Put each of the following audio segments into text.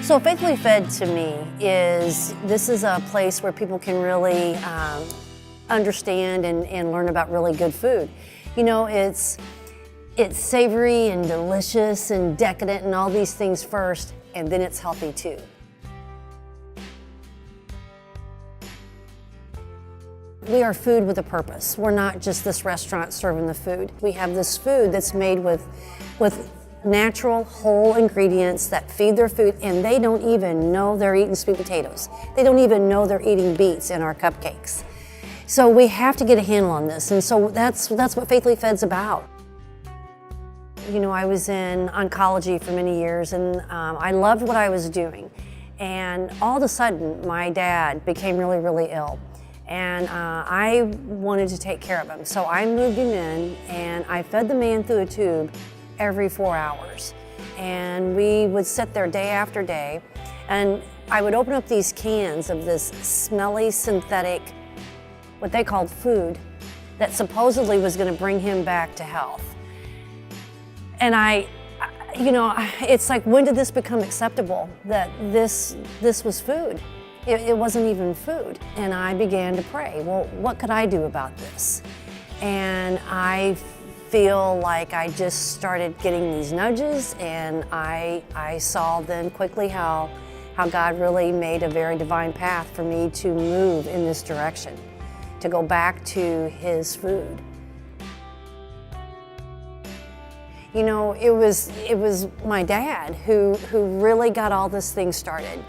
So Faithfully Fed to me this is a place where people can really understand and learn about really good food. You know, it's savory and delicious and decadent and all these things first, and then it's healthy too. We are food with a purpose. We're not just this restaurant serving the food. We have this food that's made with natural, whole ingredients that feed their food, and they don't even know they're eating sweet potatoes. They don't even know they're eating beets in our cupcakes. So we have to get a handle on this, and so that's what Faithfully Fed's about. You know, I was in oncology for many years, and I loved what I was doing. And all of a sudden, my dad became really, really ill. And I wanted to take care of him. So I moved him in, and I fed the man through a tube every 4 hours. And we would sit there day after day, and I would open up these cans of this smelly, synthetic, what they called food, that supposedly was gonna bring him back to health. And it's like, when did this become acceptable, that this was food? It wasn't even food. And I began to pray, well, what could I do about this? And I feel like I just started getting these nudges, and I saw then quickly how God really made a very divine path for me to move in this direction, to go back to His food. You know, it was my dad who really got all this thing started.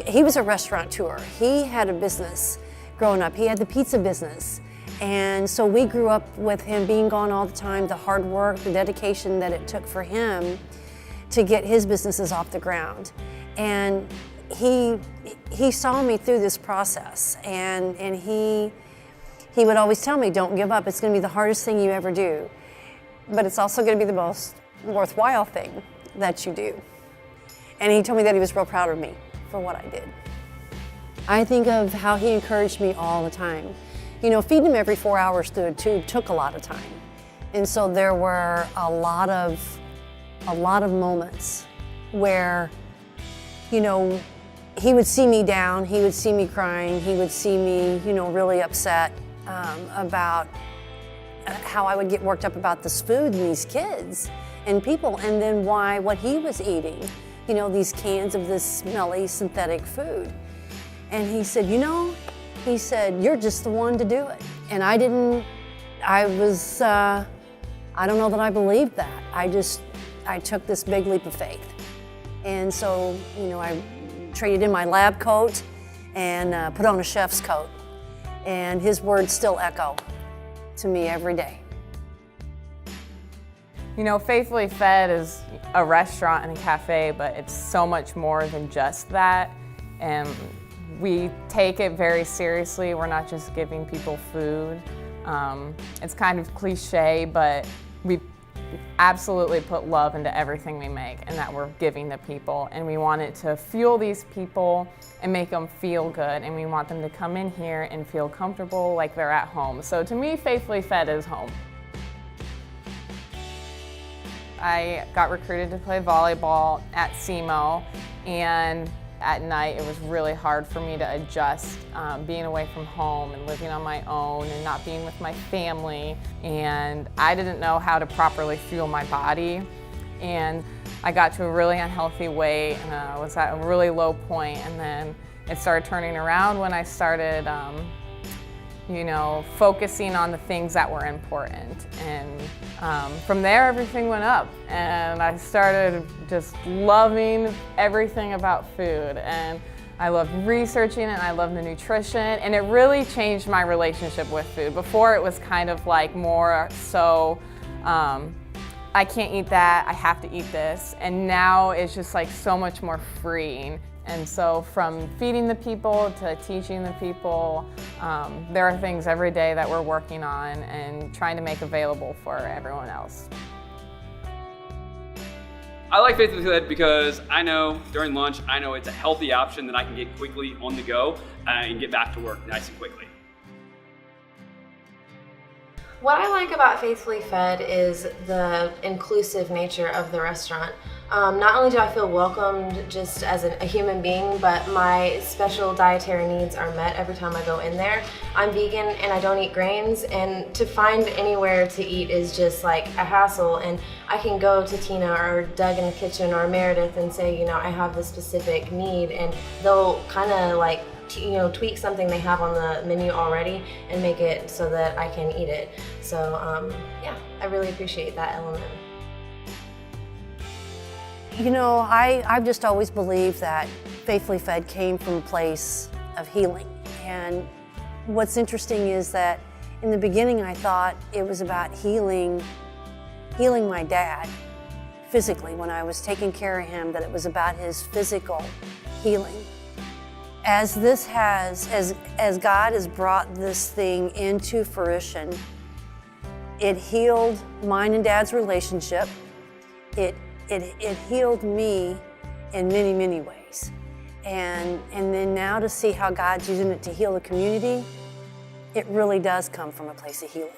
He was a restaurateur. He had a business growing up. He had the pizza business. And so we grew up with him being gone all the time, the hard work, the dedication that it took for him to get his businesses off the ground. And he saw me through this process, and he would always tell me, don't give up. It's gonna be the hardest thing you ever do, but it's also gonna be the most worthwhile thing that you do. And he told me that he was real proud of me for what I did. I think of how he encouraged me all the time. You know, feeding him every 4 hours through a tube took a lot of time. And so there were a lot of moments where, you know, he would see me down, he would see me crying, he would see me, you know, really upset about how I would get worked up about this food and these kids and people, and then what he was eating, you know, these cans of this smelly synthetic food. And he said, you know, he said, you're just the one to do it. And I don't know that I believed that. I took this big leap of faith. And so, you know, I traded in my lab coat and put on a chef's coat. And his words still echo to me every day. You know, Faithfully Fed is a restaurant and a cafe, but it's so much more than just that. And we take it very seriously. We're not just giving people food. It's kind of cliche, but we absolutely put love into everything we make, and that we're giving to people. And we want it to fuel these people and make them feel good. And we want them to come in here and feel comfortable like they're at home. So to me, Faithfully Fed is home. I got recruited to play volleyball at SEMO, and at night it was really hard for me to adjust being away from home and living on my own and not being with my family. And I didn't know how to properly fuel my body. And I got to a really unhealthy weight, and I was at a really low point, and then it started turning around when I started you know, focusing on the things that were important. And from there, everything went up. And I started just loving everything about food. And I loved researching it, and I loved the nutrition. And it really changed my relationship with food. Before, it was kind of like more so, I can't eat that, I have to eat this. And now it's just like so much more freeing. And so from feeding the people to teaching the people, there are things every day that we're working on and trying to make available for everyone else. I like Faithfully Fed because I know during lunch, I know it's a healthy option that I can get quickly on the go and get back to work nice and quickly. What I like about Faithfully Fed is the inclusive nature of the restaurant. Not only do I feel welcomed just as a human being, but my special dietary needs are met every time I go in there. I'm vegan and I don't eat grains, and to find anywhere to eat is just like a hassle. And I can go to Tina or Doug in the kitchen or Meredith and say, you know, I have this specific need, and they'll kind of like tweak something they have on the menu already and make it so that I can eat it. So yeah, I really appreciate that element. You know, I've just always believed that Faithfully Fed came from a place of healing. And what's interesting is that in the beginning I thought it was about healing my dad physically when I was taking care of him, that it was about his physical healing. As God has brought this thing into fruition, it healed mine and Dad's relationship. It healed me in many, many ways. And then now to see how God's using it to heal the community, it really does come from a place of healing.